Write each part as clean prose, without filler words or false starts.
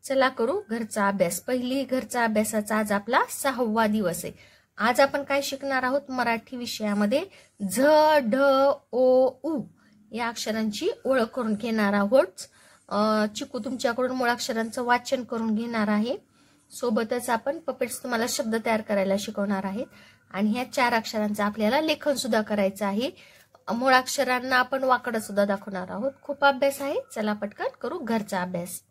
चला करू घरचा अभ्यास। पहिली घरचा अभ्यासाचा आज आपला 6वा दिवस आहे। आज आपण काय शिकणार आहोत? मराठी विषयामध्ये झ, ढ, ओ, उ या अक्षरांची ओळख करून घेणार आहोत। चिकू तुमच्याकडून मुळाक्षरांचं वाचन करून घेणार आहे। सोबतच आपण पपेट्स तुम्हाला शब्द तयार करायला शिकवणार आहेत आणि ह्या 4 अक्षरांचं आपल्याला लेखन सुद्धा करायचं आहे। मुळाक्षरांना आपण वाकडं सुद्धा दाखवणार आहोत। खूप अभ्यास आहे, चला पटकन करू घरचा अभ्यास।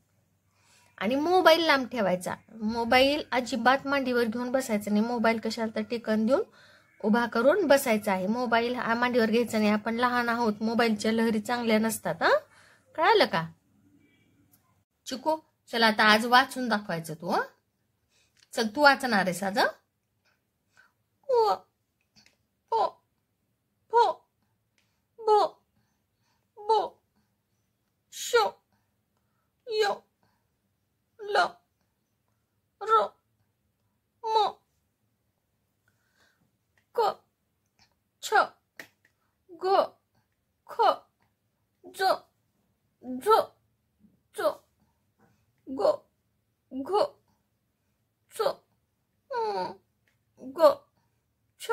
आणि मोबाईल लांब ठेवायचा। मोबाईल अजिबात मांडीवर घेऊन बसायचं नाही। मोबाईल कशाला तर टेकन देऊन उभा करून बसायचा आहे। मोबाईल मांडीवर घ्यायचा नाही, आपण लहान आहोत। मोबाईलच्या लहरी चांगल्या नसतात। कळालं का चिकू? चला आता आज वाचून दाखवायचं तू। चल तू वाचणार आहेस आज। ओ ओ ओ बो बो शो यो ल र म क छ ग ख ज झ च ग घ च ग छ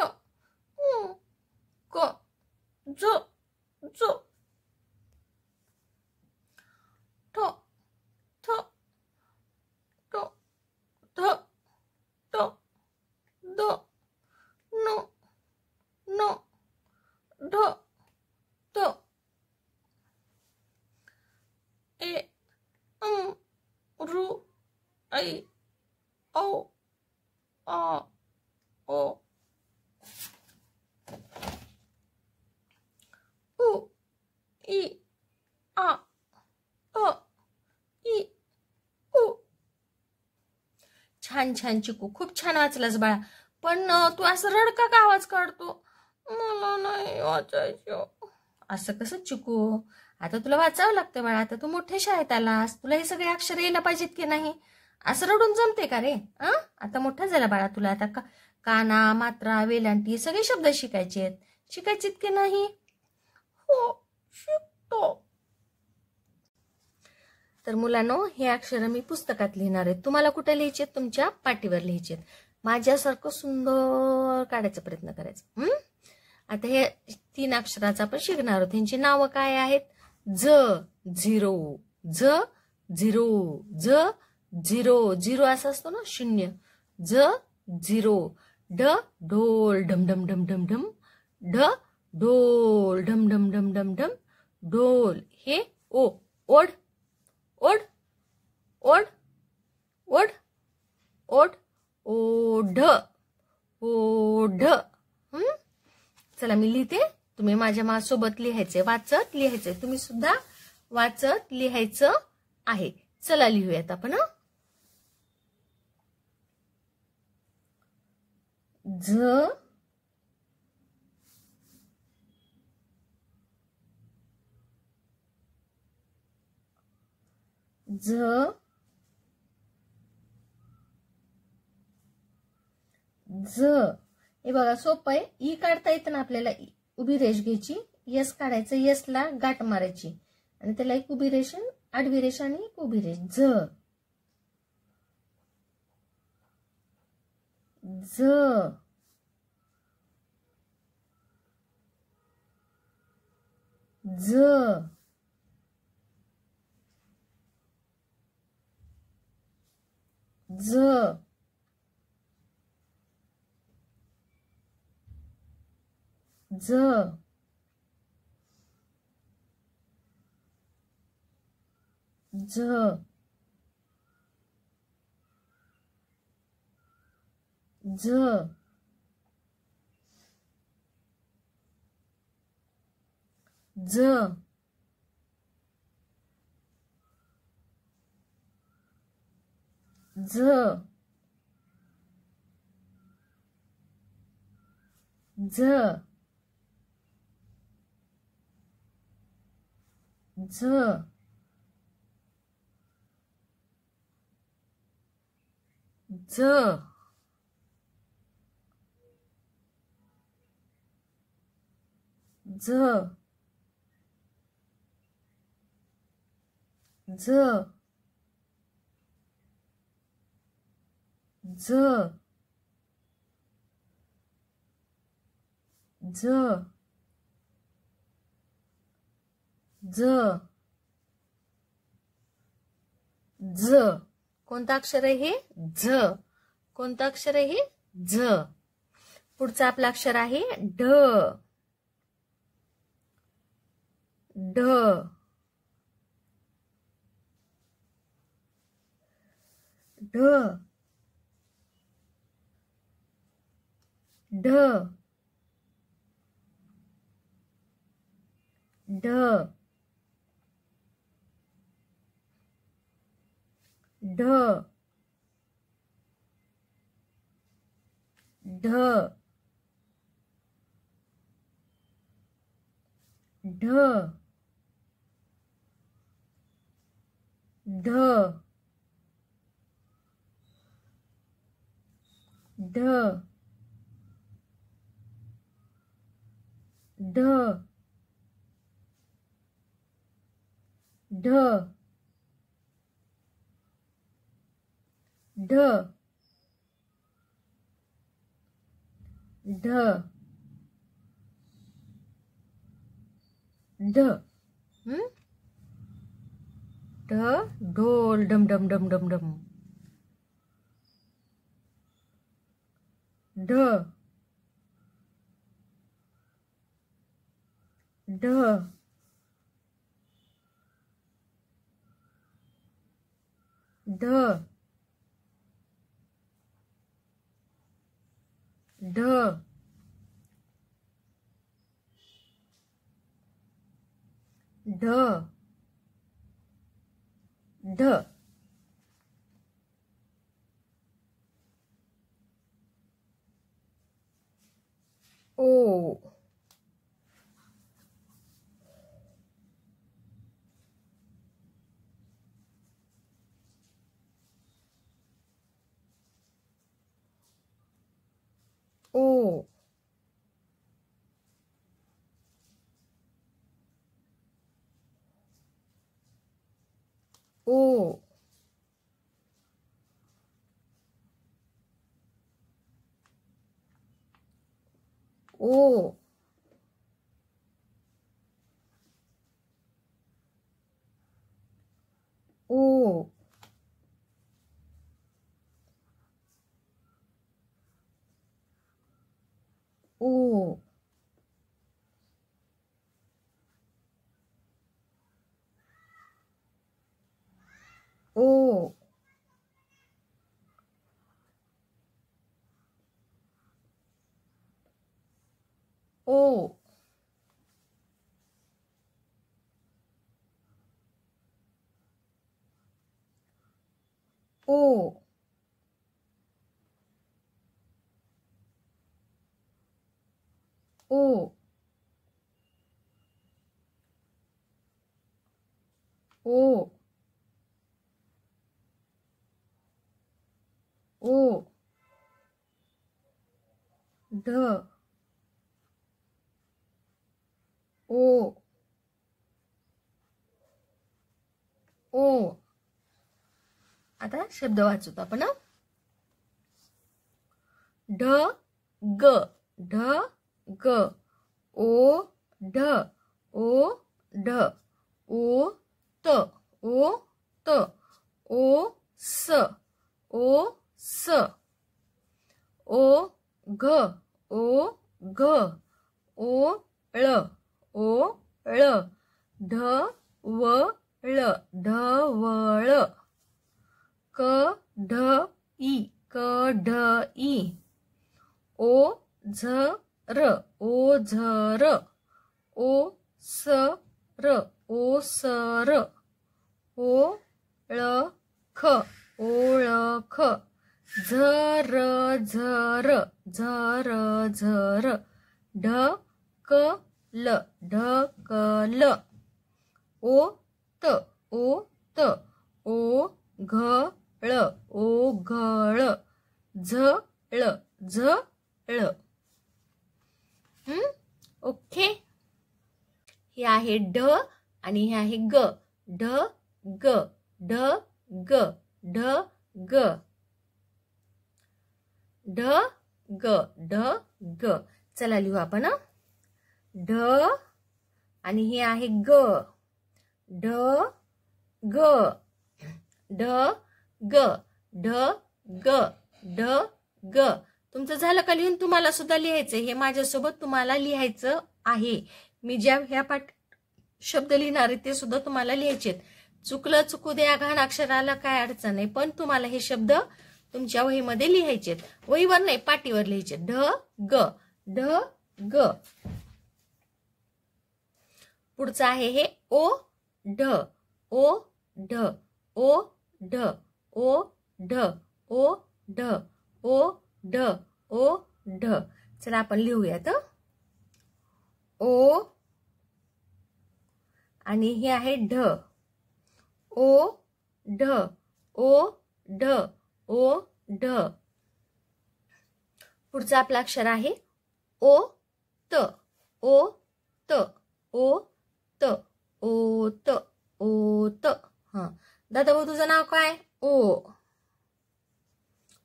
क ज ज ठ थ ट ध ट द न न ढ ध ए ऋ ऐ औ आ ओ उ ई आ ई उ। छान छान चिकू, खूप छान वाचलास बाळा। पण तू असं रडका का आवाज काढतो? मला नाही वाचायचं। असं कसं चिकू? आता तुला वाचावं लागतं बाळा। आता तू मोठ्या शाळेत आलास, तुला हे सगळे अक्षर यायला पाहिजेत की नाही? असं रडून जमते का रे? आता मोठा झाला बाळा, तुला आता काना, मात्रा, वेलांटी सगळे शब्द शिकायचेत की नाही? हो शिकतो। तर मुलांनो, हे अक्षर मी पुस्तकात लिहिणार आहे। तुम्हाला कुठे लिहायचे? तुमच्या पाटीवर लिहायचे। माझ्यासारखं सुंदर काढायचा प्रयत्न करायचा। आता हे 3 अक्षराचं आपण शिकणार आहोत। त्यांची नावं काय आहेत? झ झिरो, झ झिरो, झ झिरो, झिरो असं असतो ना, 0, झ झिरो। ढ ढोल ढम ढम ढम ढम ढम, ढ ढोल ढम ढम ढम ढम ढम, ढोल। हे ओ ओढ ओढ ओढ ओढ ओढ ओढ ओढ। चला मी लिहिते, तुम्ही माझ्या सोबत लिहायचे, वाचत लिहायचे। तुम्ही सुद्धा वाचत लिहायचं आहे। चला लिहूयात आपण। झ झ झ। हे बघा सोपं आहे। ई काढता येतं ना आपल्याला। उभी रेष घ्यायची, यस काढायचं, यसला गाठ मारायची आणि त्याला एक उभी रेष, आडवी रेष आणि एक उभी रेष। झ झ झ झ झ झ झ झ झ झ झ झ झ झ झ झ झ झ कोणतं अक्षर आहे हे झ कोणतं अक्षर आहे हे झ पुढचं आपलं अक्षर आहे ढ ढ ढ ढ ढ ढ ढ ढ ढ ढ ढ ढ ढ ढ ढ ढ ढोल डम डम डम डम डम ढ ढ ढ ढ ढ ढ ओ ओ ओ ओ ओ ओ ओ ओ ओ ओ ओ ओ ढ ओ ओ आता शब्द वाचूत आपण ढ ग ढ ग ओ ढ ओ ढ ओ त ओ त ओ स ओ स ओ घ ओ घ ओ ळ ओ ळ ढ व ळ ढवळ क ढ ई क ढ ई ओ झ र ओ झ र ओ स र ओ स र ओ ळ ख ओळख झ र झ र झ र झ र ढ क ल ढ क ल ओ त ओ त ओ घ ळ ओ घ ळ झ ळ झ ळ ओके हे आहे ढ आणि हे आहे ग ढ ग ढ ग ढ ग ढ ग ढ ग. चला लिहू आपण ढ आणि हे आहे ग ढ ग ढ ग ढ ग ढ ग. तुमचं झालं का लिहून? तुम्हाला सुद्धा लिहायचं, हे माझ्यासोबत तुम्हाला लिहायचं आहे. मी ज्या ह्या शब्द लिहिणार आहे ते सुद्धा तुम्हाला लिहायचे. चुकलं चुकू द्या, घाण अक्षराला काय अडचण नाही, पण तुम्हाला हे शब्द तुमच्या वहीमध्ये लिहायचे, वहीवर नाही पाटीवर लिहायचे. ढ ग ढ ग. पुढचं आहे हे ओ ढ ओ ढ ओ ढ ओ ढ ओ ढ ओ ढ ओ ढ. चला आपण लिहूयात. ओ आणि हे आहे ढ ओ ढ ओ ढ ओ ढ. पुढचं आपलं अक्षर आहे ओ त ओ त ओ त ओ त ओ त. हा दादा भाऊ, तुझं नाव काय? ओ.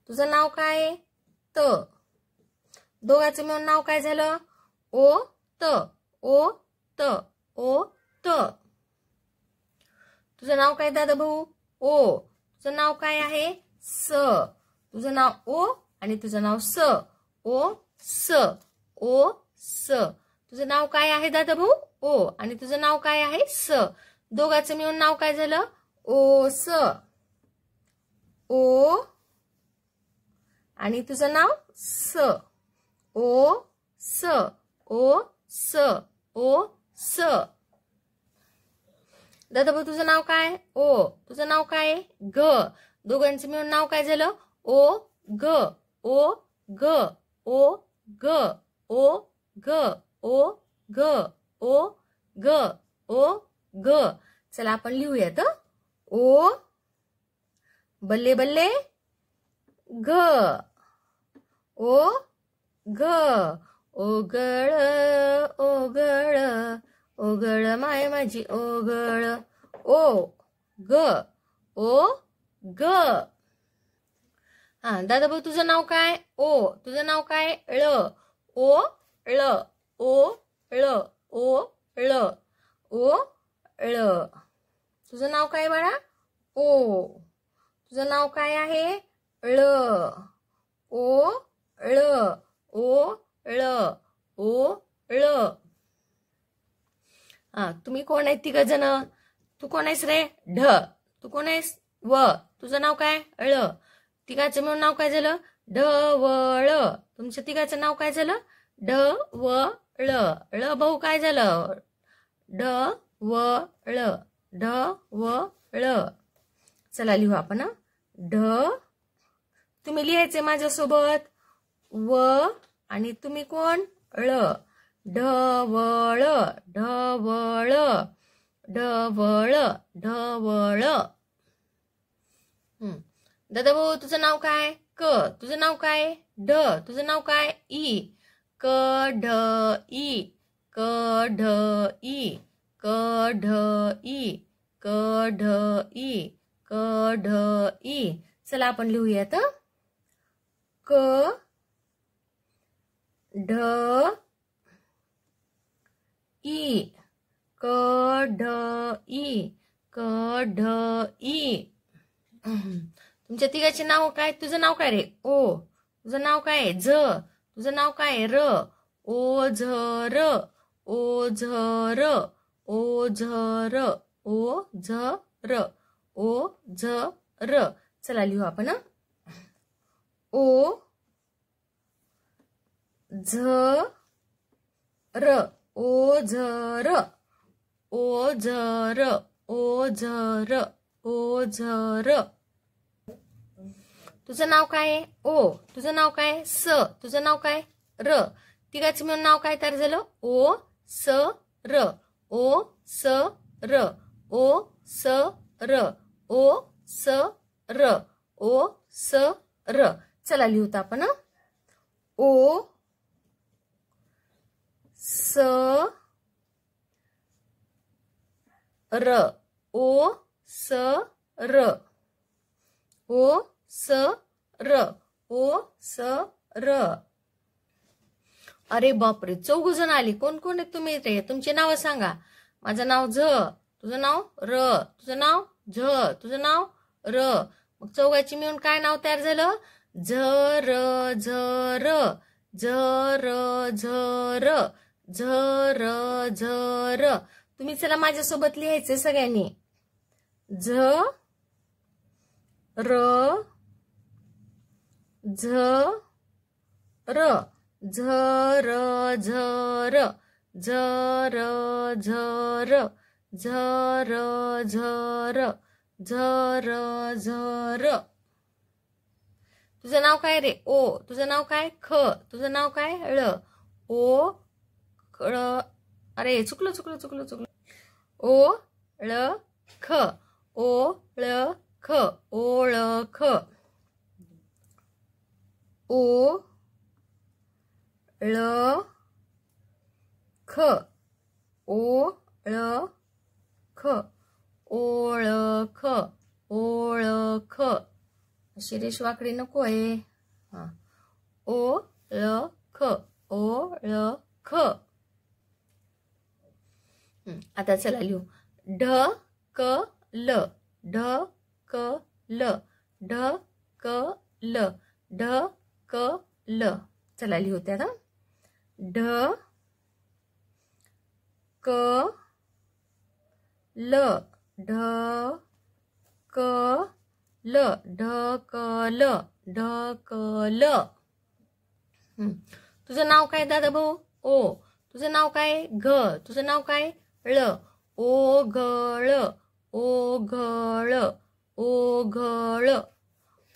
तुझं नाव काय? त. दोघांचं मिळून नाव काय झालं? ओ त ओ त ओ त. तुझं नाव काय दादा भाऊ? ओ. तुझं नाव काय आहे? स. तुझं नाव ओ आणि तुझं नाव स. ओ स ओ स. तुझं नाव काय आहे दादा भाऊ? ओ आणि तुझं नाव काय आहे? स. दोघांचं मिळून नाव काय झालं? ओ स. ओ आणि तुझं नाव स. ओ स ओ स ओ स. दादा भाऊ, तुझं नाव काय? ओ. तुझं नाव काय? ग. दोघांचं मिळून नाव काय झालं? ओ ग ओ ग ओ ग ओ ग ओ ग ओ ग ओ ग. चला आपण लिहूयात. ओ बल्ले बल्ले ग ओ ग. ओगळ ओगळ ओगळ माय माझी ओगळ. ओ ग ओ ग. हा दादा भाऊ, तुझं नाव काय? ओ. तुझं नाव काय? ळ ओ ळ ओ ळ ओ ळ ओ ळ. तुझं नाव काय बाळा? ओ. तुझं नाव काय आहे? ळ ओ ळ ओ ळ ओ ळ. हा तुम्ही कोण आहे? तिघ जण. तू कोण आहेस रे? ढ. तू कोण आहेस? व. तुझं नाव काय? ळ. तिघाचं मिळून नाव काय झालं? ढवळ. तुमच्या तिघाचं नाव काय झालं? ढवळ. ळ भाऊ काय झालं? ढवळ ढवळ. चला लिहू आपण ढ. तुम्ही लिहायचे माझ्यासोबत. व आणि तुम्ही कोण? ळ. ढवळ ढवळ ढवळ ढवळ. दादा भाऊ, तुझं नाव काय? क. तुझं नाव काय? ढ. तुझं नाव काय? ई. क ढ ई क ढ ई क ढ ई क ढ ई क ढ ई. चला आपण लिहूयात. क ढ ई क ढ ई क ढ ई. तुमच्या तिघाचे नाव काय? तुझं नाव काय रे? ओ. तुझं नाव काय? झ. तुझं नाव काय? र. ओ झ र ओ झ र ओ झ र ओ झ र ओ झ र. चला लिहू आपण. ओ झ र ओ झ र ओ झ र ओ झ र ओ झ र. तुझं नाव काय? ओ. तुझं नाव काय? स. तुझं नाव काय? र. तिघाचं मिळून नाव काय तयार झालं? ओ स र ओ स र ओ स र ओ स र ओ स र. चला लिहूत आपण. ओ स र ओ स र ओ स र ओ स र. अरे बापरे, 4 जण आली. कोण कोण आहेत तुम्ही इथे? तुमची नावं सांगा. माझं नाव झ, तुझं नाव र, तुझं नाव झ, तुझं नाव र. मग 4 मिळून काय नाव तयार झालं? झ र झ र, झ र झ र, झ र झ र. तुम्ही चला माझ्यासोबत लिहायचे सगळ्यांनी. झ र झ र, झ र झ र, झ र झ र, झ र झ र, झ र झ र. तुझं नाव काय रे? ओ. तुझं नाव काय? ख. तुझं नाव काय? ळ. ओ ळ. अरे चुकलं चुकलं चुकलं चुकलं. ओ ळ ख, ओ ळ ख, ओळख. ओ ळ ख, ओळख, ओळख, ओळख. शिरीष वाकडी नको आहे. हा. ओळख, ओळख. आता चला लिहू. ढ क ल, ढ क ल, ढ क ल, ढ क ल. चला लिहू त्यात. ढ क ल, ढ क ल, ढ क ल, ढ क ल. तुझं नाव काय दादा भाऊ? ओ. तुझं नाव काय? घ. तुझं नाव काय? ळ. ओ घळ, ओ घळ, ओ घळ,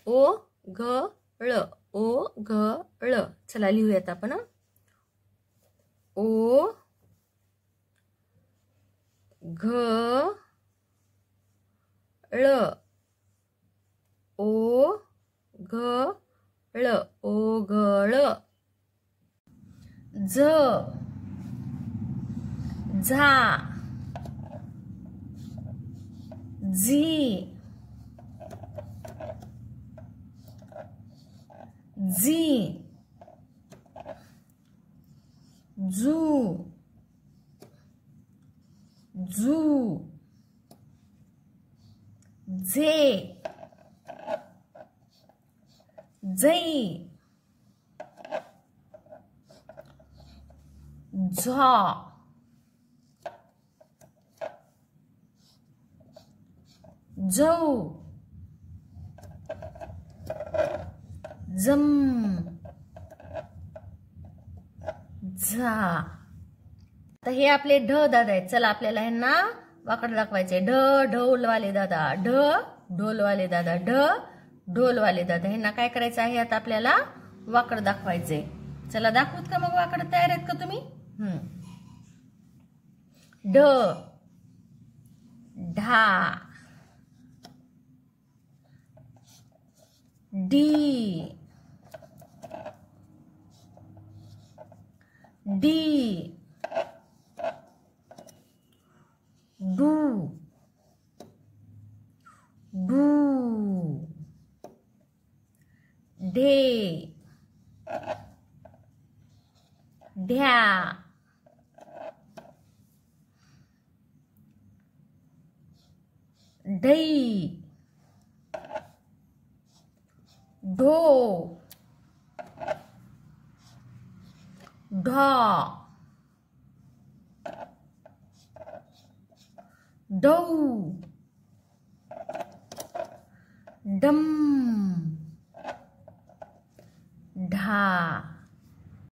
ओ घळ, ओ घळ. चला लिहूयात आपण. ओ घ ळ, ओ घ ळ, ओ घळ. झ झा, झी, झी, झू, झू, झे, झै, झा, झौ, झम, झा. आता हे आपले ढ दादा आहेत. चला आपल्याला ह्यांना वाकड दाखवायचे. ढ ढोलवाले दादा, ढ ढोलवाले दादा, ढ ढोलवाले दादा. ह्यांना काय करायचं आहे? आता आपल्याला वाकड दाखवायचे. चला दाखवत का मग? वाकड तयार आहेत का तुम्ही? ढ ढा, डी डी, डू डू, ढे ढ्या, ढई, ढो ढा, डौ डम, ढा.